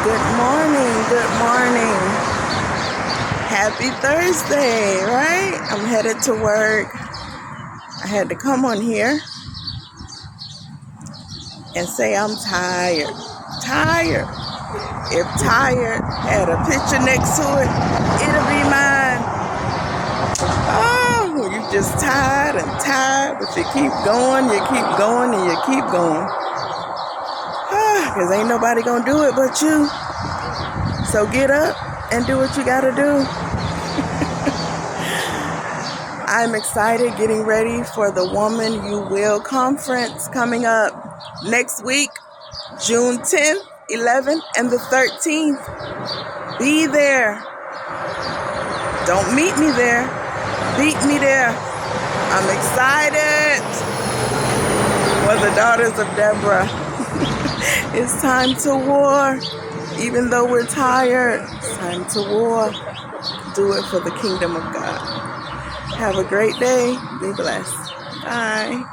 Good morning, good morning. Happy Thursday, right? I'm headed to work. I had to come on here and say I'm tired. Tired. If tired had a picture next to it, it'll be mine. Oh, you just tired and tired, but you keep going, and you keep going. Because ain't nobody gonna do it but you. So get up and do what you gotta do. I'm excited, getting ready for the Woman You Will conference coming up next week, June 10th, 11th, and the 13th. Be there. Don't meet me there. Beat me there. I'm excited for the daughters of Deborah. It's time to war. Even though we're tired, it's time to war. Do it for the kingdom of God. Have a great day. Be blessed. Bye.